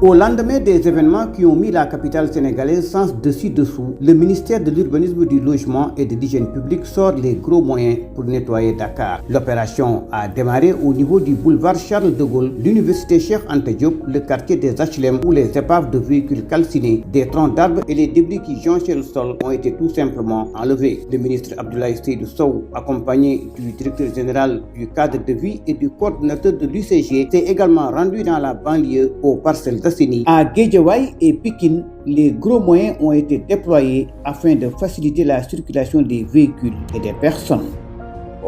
Au lendemain des événements qui ont mis la capitale sénégalaise sens dessus-dessous, le ministère de l'Urbanisme, du Logement et de l'Hygiène publique sort les gros moyens pour nettoyer Dakar. L'opération a démarré au niveau du boulevard Charles de Gaulle, l'université Cheikh Anta Diop, le quartier des HLM où les épaves de véhicules calcinés, des troncs d'arbres et les débris qui jonchaient le sol ont été tout simplement enlevés. Le ministre Abdoulaye Seydou Sow, accompagné du directeur général du cadre de vie et du coordinateur de l'UCG, s'est également rendu dans la banlieue aux Parcelles Assainies. À Guédiawaye et Pikine, les gros moyens ont été déployés afin de faciliter la circulation des véhicules et des personnes.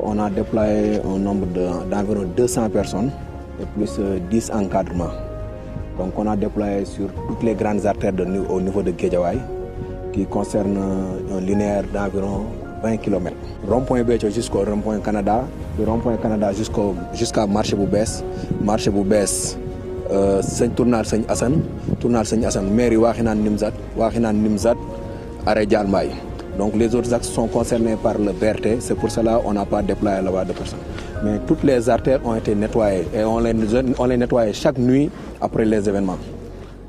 On a déployé un nombre d'environ 200 personnes et plus 10 encadrements. Donc on a déployé sur toutes les grandes artères au niveau de Guédiawaye qui concerne un linéaire d'environ 20 km. Rond-point Béthio jusqu'au rond-point Canada, du rond-point Canada jusqu'à marché Boubès, tournal Seigne Assane, mairie Wakhinane Nimzat, arrêt Dial Mbaye. Donc les autres axes sont concernés par le BRT, c'est pour cela qu'on n'a pas déployé là-bas de personnes. Mais toutes les artères ont été nettoyées et on les nettoie chaque nuit après les événements.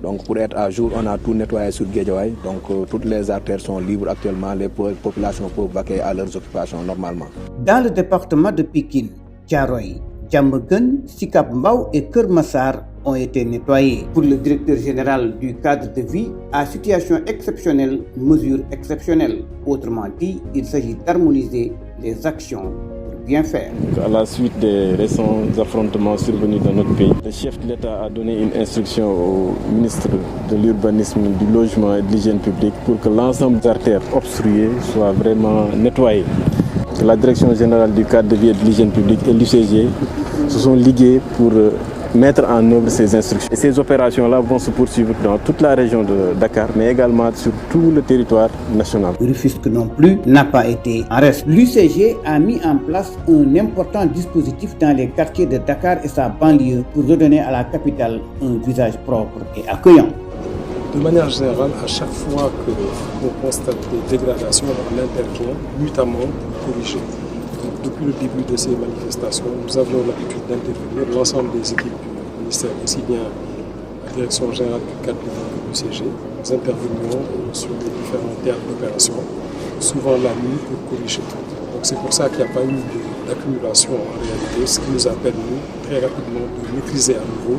Donc pour être à jour, on a tout nettoyé sur Guédiawaye. Donc toutes les artères sont libres actuellement, les populations peuvent vaquer à leurs occupations normalement. Dans le département de Pikine, Thiaroye, Diamaguène, Sicap Mbao et Keur Massar ont été nettoyés. Pour le directeur général du cadre de vie, à situation exceptionnelle, mesure exceptionnelle. Autrement dit, il s'agit d'harmoniser les actions pour bien faire. À la suite des récents affrontements survenus dans notre pays, le chef de l'État a donné une instruction au ministre de l'Urbanisme, du Logement et de l'Hygiène publique pour que l'ensemble des artères obstruées soient vraiment nettoyées. La direction générale du cadre de vie et de l'hygiène publique et l'UCG se sont ligués pour mettre en œuvre ces instructions. Et ces opérations-là vont se poursuivre dans toute la région de Dakar, mais également sur tout le territoire national. Rufisque non plus n'a pas été en reste. L'UCG a mis en place un important dispositif dans les quartiers de Dakar et sa banlieue pour redonner à la capitale un visage propre et accueillant. De manière générale, à chaque fois que l'on constate des dégradations, on intervient notamment pour corriger. Depuis le début de ces manifestations, nous avions l'habitude d'intervenir, l'ensemble des équipes du ministère, aussi bien la direction générale du cadre de vie du CG. Nous intervenions sur les différents théâtres d'opération, souvent la nuit pour corriger. Donc c'est pour ça qu'il n'y a pas eu d'accumulation en réalité, ce qui nous a permis très rapidement de maîtriser à nouveau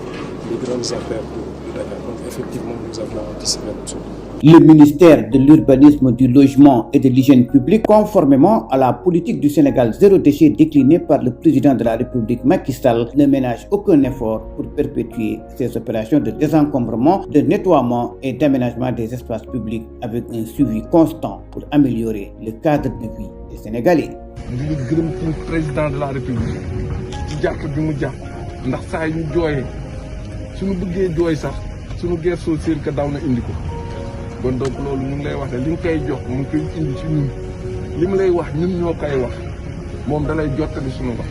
les grandes affaires de Dakar. Donc effectivement, nous avions anticipé là-dessus. Le ministère de l'Urbanisme, du Logement et de l'Hygiène publique, conformément à la politique du Sénégal zéro déchet déclinée par le président de la République Macky Sall, ne ménage aucun effort pour perpétuer ces opérations de désencombrement, de nettoiement et d'aménagement des espaces publics avec un suivi constant pour améliorer le cadre de vie des Sénégalais. di gërëm ci président de la République ci jàpp bi mu jàpp ndax saa yu jooyee suñu bëggee jooy sax suñu gersoo seen ka daw na indi ko. kon donc loolu ñu ngi lay wax ne li nga koy jox mu ngi koy indi ci ñun li mu lay wax ñun ñoo koy wax moom da lay jottali suñu wax